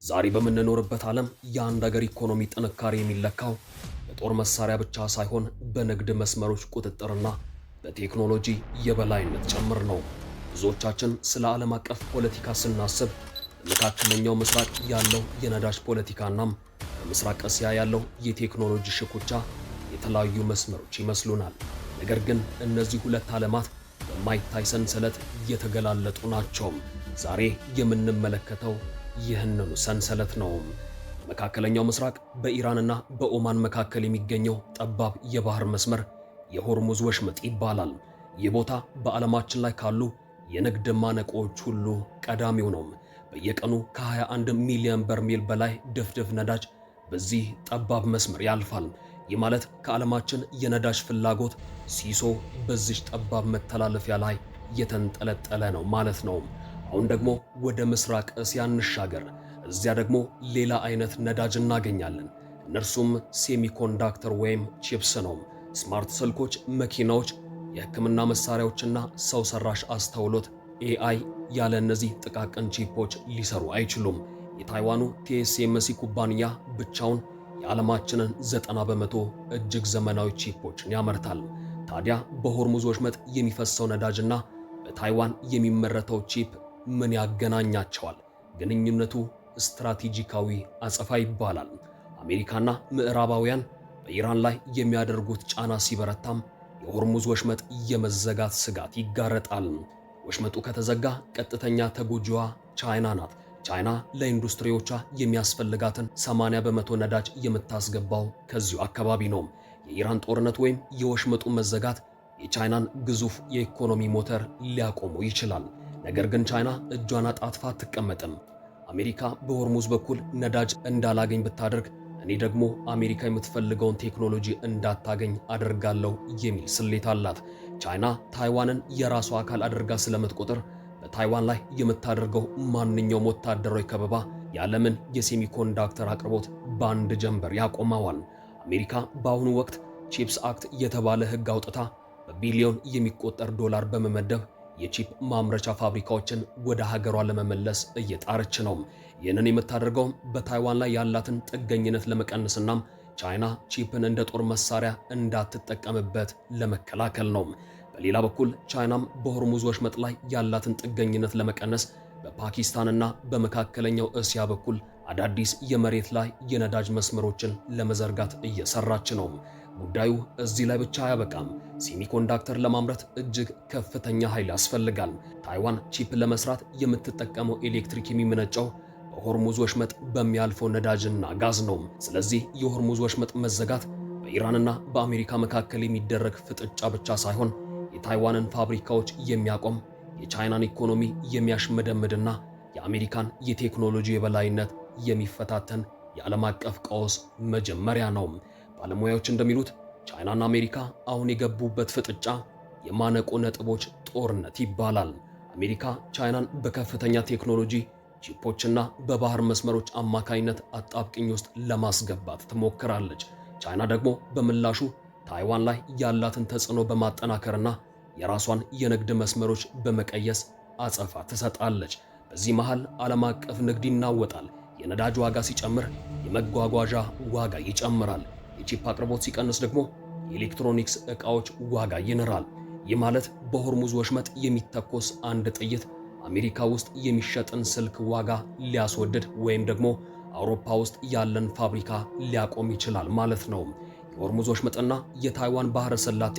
ዛሬ በምንኖርበት ዓለም የአንድ ሀገር ኢኮኖሚ ጥንካሬ የሚለካው በጦር መሳሪያ ብቻ ሳይሆን በንግድ መስመሮች ቁጥጥርና በቴክኖሎጂ የበላይነት ጭምር ነው። ብዙዎቻችን ስለ ዓለም አቀፍ ፖለቲካ ስናስብ በመካከለኛው ምስራቅ ያለው የነዳጅ ፖለቲካናም በምስራቅ እስያ ያለው የቴክኖሎጂ ሽኩቻ የተለያዩ መስመሮች ይመስሉናል። ነገር ግን እነዚህ ሁለት ዓለማት በማይታይ ሰንሰለት እየተገላለጡ ናቸው። ዛሬ የምንመለከተው ይህንኑ ሰንሰለት ነው። መካከለኛው ምስራቅ በኢራንና በኦማን መካከል የሚገኘው ጠባብ የባህር መስመር የሆርሙዝ ወሽመጥ ይባላል። ይህ ቦታ በዓለማችን ላይ ካሉ የንግድ ማነቆዎች ሁሉ ቀዳሚው ነው። በየቀኑ ከ21 ሚሊዮን በርሜል በላይ ድፍድፍ ነዳጅ በዚህ ጠባብ መስመር ያልፋል። ይህ ማለት ከዓለማችን የነዳጅ ፍላጎት ሲሶ በዚህ ጠባብ መተላለፊያ ላይ የተንጠለጠለ ነው ማለት ነው። አሁን ደግሞ ወደ ምስራቅ እስያ እንሻገር። እዚያ ደግሞ ሌላ አይነት ነዳጅ እናገኛለን። እነርሱም ሴሚኮንዳክተር ወይም ቺፕስ ነው። ስማርት ስልኮች፣ መኪናዎች፣ የሕክምና መሳሪያዎችና ሰው ሰራሽ አስተውሎት ኤአይ ያለ እነዚህ ጥቃቅን ቺፖች ሊሰሩ አይችሉም። የታይዋኑ ቲኤስኤምሲ ኩባንያ ብቻውን የዓለማችንን 90% እጅግ ዘመናዊ ቺፖችን ያመርታል። ታዲያ በሆርሙዝ ወሽመጥ የሚፈሰው ነዳጅና በታይዋን የሚመረተው ቺፕ ምን ያገናኛቸዋል? ግንኙነቱ ስትራቴጂካዊ አጸፋ ይባላል። አሜሪካና ምዕራባውያን በኢራን ላይ የሚያደርጉት ጫና ሲበረታም የሆርሙዝ ወሽመጥ የመዘጋት ስጋት ይጋረጣል። ወሽመጡ ከተዘጋ ቀጥተኛ ተጎጂዋ ቻይና ናት። ቻይና ለኢንዱስትሪዎቿ የሚያስፈልጋትን 80% ነዳጅ የምታስገባው ከዚሁ አካባቢ ነው። የኢራን ጦርነት ወይም የወሽመጡ መዘጋት የቻይናን ግዙፍ የኢኮኖሚ ሞተር ሊያቆመው ይችላል። ነገር ግን ቻይና እጇን አጣጥፋ አትቀመጥም። አሜሪካ በሆርሙዝ በኩል ነዳጅ እንዳላገኝ ብታደርግ እኔ ደግሞ አሜሪካ የምትፈልገውን ቴክኖሎጂ እንዳታገኝ አደርጋለሁ የሚል ስሌት አላት። ቻይና ታይዋንን የራሷ አካል አድርጋ ስለምትቆጥር በታይዋን ላይ የምታደርገው ማንኛውም ወታደራዊ ከበባ የዓለምን የሴሚኮንዳክተር አቅርቦት በአንድ ጀንበር ያቆመዋል። አሜሪካ በአሁኑ ወቅት ቺፕስ አክት የተባለ ሕግ አውጥታ በቢሊዮን የሚቆጠር ዶላር በመመደብ የቺፕ ማምረቻ ፋብሪካዎችን ወደ ሀገሯ ለመመለስ እየጣረች ነው። ይህንን የምታደርገው በታይዋን ላይ ያላትን ጥገኝነት ለመቀነስናም ቻይና ቺፕን እንደ ጦር መሳሪያ እንዳትጠቀምበት ለመከላከል ነው። በሌላ በኩል ቻይናም በሆርሙዝ ወሽመጥ ላይ ያላትን ጥገኝነት ለመቀነስ በፓኪስታንና በመካከለኛው እስያ በኩል አዳዲስ የመሬት ላይ የነዳጅ መስመሮችን ለመዘርጋት እየሰራች ነው። ጉዳዩ እዚህ ላይ ብቻ አያበቃም። ሴሚኮንዳክተር ለማምረት እጅግ ከፍተኛ ኃይል ያስፈልጋል። ታይዋን ቺፕ ለመስራት የምትጠቀመው ኤሌክትሪክ የሚመነጨው በሆርሙዝ ወሽመጥ በሚያልፈው ነዳጅና ጋዝ ነው። ስለዚህ የሆርሙዝ ወሽመጥ መዘጋት በኢራንና በአሜሪካ መካከል የሚደረግ ፍጥጫ ብቻ ሳይሆን የታይዋንን ፋብሪካዎች የሚያቆም፣ የቻይናን ኢኮኖሚ የሚያሽመደምድና የአሜሪካን የቴክኖሎጂ የበላይነት የሚፈታተን የዓለም አቀፍ ቀውስ መጀመሪያ ነው። ባለሙያዎች እንደሚሉት ቻይናና አሜሪካ አሁን የገቡበት ፍጥጫ የማነቆ ነጥቦች ጦርነት ይባላል። አሜሪካ ቻይናን በከፍተኛ ቴክኖሎጂ ቺፖችና በባህር መስመሮች አማካይነት አጣብቅኝ ውስጥ ለማስገባት ትሞክራለች። ቻይና ደግሞ በምላሹ ታይዋን ላይ ያላትን ተጽዕኖ በማጠናከርና የራሷን የንግድ መስመሮች በመቀየስ አጸፋ ትሰጣለች። በዚህ መሃል ዓለም አቀፍ ንግድ ይናወጣል። የነዳጅ ዋጋ ሲጨምር የመጓጓዣ ዋጋ ይጨምራል። የቺፕ አቅርቦት ሲቀንስ ደግሞ የኤሌክትሮኒክስ ዕቃዎች ዋጋ ይንራል። ይህ ማለት በሆርሙዝ ወሽመጥ የሚተኮስ አንድ ጥይት አሜሪካ ውስጥ የሚሸጥን ስልክ ዋጋ ሊያስወድድ ወይም ደግሞ አውሮፓ ውስጥ ያለን ፋብሪካ ሊያቆም ይችላል ማለት ነው። የሆርሙዝ ወሽመጥና የታይዋን ባህረ ሰላጤ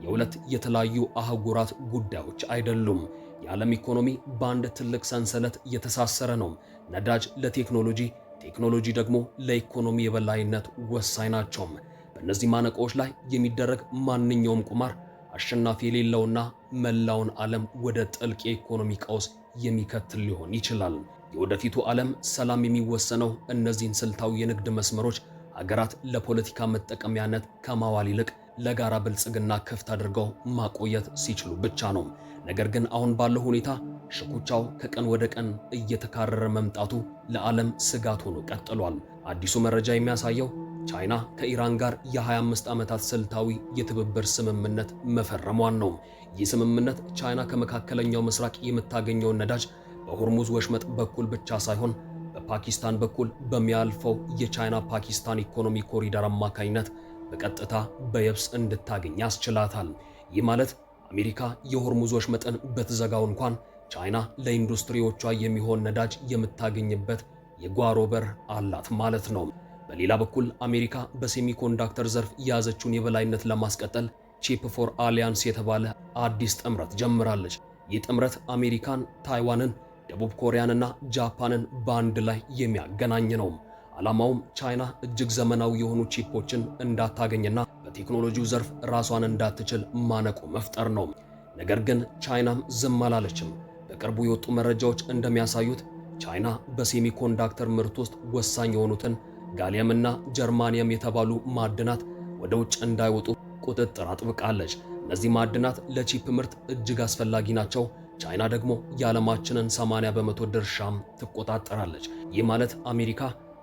የሁለት የተለያዩ አህጉራት ጉዳዮች አይደሉም። የዓለም ኢኮኖሚ በአንድ ትልቅ ሰንሰለት የተሳሰረ ነው። ነዳጅ ለቴክኖሎጂ፣ ቴክኖሎጂ ደግሞ ለኢኮኖሚ የበላይነት ወሳኝ ናቸው። በእነዚህ ማነቆዎች ላይ የሚደረግ ማንኛውም ቁማር አሸናፊ የሌለውና መላውን ዓለም ወደ ጥልቅ የኢኮኖሚ ቀውስ የሚከትል ሊሆን ይችላል። የወደፊቱ ዓለም ሰላም የሚወሰነው እነዚህን ስልታዊ የንግድ መስመሮች ሀገራት ለፖለቲካ መጠቀሚያነት ከማዋል ይልቅ ለጋራ ብልጽግና ክፍት አድርገው ማቆየት ሲችሉ ብቻ ነው። ነገር ግን አሁን ባለው ሁኔታ ሽኩቻው ከቀን ወደ ቀን እየተካረረ መምጣቱ ለዓለም ስጋት ሆኖ ቀጥሏል። አዲሱ መረጃ የሚያሳየው ቻይና ከኢራን ጋር የ25 ዓመታት ስልታዊ የትብብር ስምምነት መፈረሟን ነው። ይህ ስምምነት ቻይና ከመካከለኛው ምስራቅ የምታገኘውን ነዳጅ በሆርሙዝ ወሽመጥ በኩል ብቻ ሳይሆን በፓኪስታን በኩል በሚያልፈው የቻይና ፓኪስታን ኢኮኖሚ ኮሪደር አማካኝነት በቀጥታ በየብስ እንድታገኝ ያስችላታል። ይህ ማለት አሜሪካ የሆርሙዝ ወሽመጥን በትዘጋው እንኳን ቻይና ለኢንዱስትሪዎቿ የሚሆን ነዳጅ የምታገኝበት የጓሮ በር አላት ማለት ነው። በሌላ በኩል አሜሪካ በሴሚኮንዳክተር ዘርፍ የያዘችውን የበላይነት ለማስቀጠል ቺፕ ፎር አሊያንስ የተባለ አዲስ ጥምረት ጀምራለች። ይህ ጥምረት አሜሪካን፣ ታይዋንን፣ ደቡብ ኮሪያንና ጃፓንን በአንድ ላይ የሚያገናኝ ነው። ዓላማውም ቻይና እጅግ ዘመናዊ የሆኑ ቺፖችን እንዳታገኝና በቴክኖሎጂው ዘርፍ ራሷን እንዳትችል ማነቆ መፍጠር ነው። ነገር ግን ቻይናም ዝም አላለችም። በቅርቡ የወጡ መረጃዎች እንደሚያሳዩት ቻይና በሴሚኮንዳክተር ምርት ውስጥ ወሳኝ የሆኑትን ጋሊየምና ጀርማኒየም የተባሉ ማዕድናት ወደ ውጭ እንዳይወጡ ቁጥጥር አጥብቃለች። እነዚህ ማዕድናት ለቺፕ ምርት እጅግ አስፈላጊ ናቸው። ቻይና ደግሞ የዓለማችንን 80 በመቶ ድርሻም ትቆጣጠራለች። ይህ ማለት አሜሪካ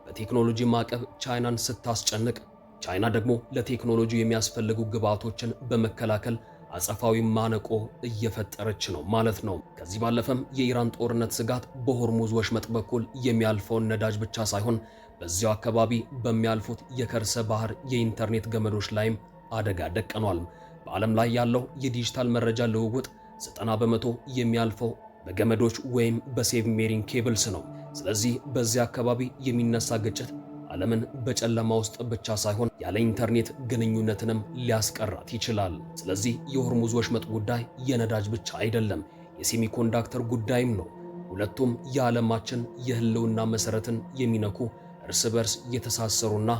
በቴክኖሎጂ ማዕቀብ ቻይናን ስታስጨንቅ፣ ቻይና ደግሞ ለቴክኖሎጂ የሚያስፈልጉ ግብዓቶችን በመከላከል አጸፋዊ ማነቆ እየፈጠረች ነው ማለት ነው። ከዚህ ባለፈም የኢራን ጦርነት ስጋት በሆርሙዝ ወሽመጥ በኩል የሚያልፈውን ነዳጅ ብቻ ሳይሆን በዚያው አካባቢ በሚያልፉት የከርሰ ባህር የኢንተርኔት ገመዶች ላይም አደጋ ደቅኗል። በዓለም ላይ ያለው የዲጂታል መረጃ ልውውጥ 90 በመቶ የሚያልፈው በገመዶች ወይም በሴብሜሪን ኬብልስ ነው። ስለዚህ በዚህ አካባቢ የሚነሳ ግጭት ዓለምን በጨለማ ውስጥ ብቻ ሳይሆን ያለ ኢንተርኔት ግንኙነትንም ሊያስቀራት ይችላል። ስለዚህ የሆርሙዝ ወሽመጥ ጉዳይ የነዳጅ ብቻ አይደለም፣ የሴሚኮንዳክተር ጉዳይም ነው። ሁለቱም የዓለማችን የህልውና መሰረትን የሚነኩ እርስ በርስ የተሳሰሩና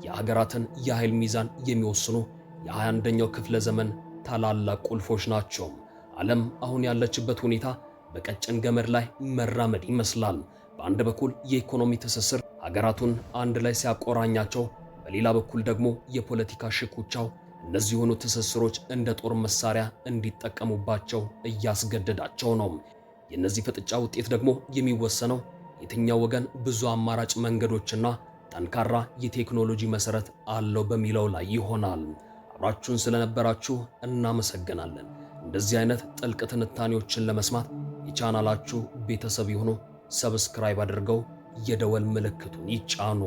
የሀገራትን የኃይል ሚዛን የሚወስኑ የ21ኛው ክፍለ ዘመን ታላላቅ ቁልፎች ናቸው። ዓለም አሁን ያለችበት ሁኔታ በቀጭን ገመድ ላይ መራመድ ይመስላል። በአንድ በኩል የኢኮኖሚ ትስስር ሀገራቱን አንድ ላይ ሲያቆራኛቸው፣ በሌላ በኩል ደግሞ የፖለቲካ ሽኩቻው እነዚህ የሆኑ ትስስሮች እንደ ጦር መሳሪያ እንዲጠቀሙባቸው እያስገደዳቸው ነው። የእነዚህ ፍጥጫ ውጤት ደግሞ የሚወሰነው የትኛው ወገን ብዙ አማራጭ መንገዶችና ጠንካራ የቴክኖሎጂ መሰረት አለው በሚለው ላይ ይሆናል። አብራችሁን ስለነበራችሁ እናመሰግናለን። እንደዚህ አይነት ጥልቅ ትንታኔዎችን ለመስማት የቻናላችሁ ቤተሰብ ይሁኑ። ሰብስክራይብ አድርገው የደወል ምልክቱን ይጫኑ።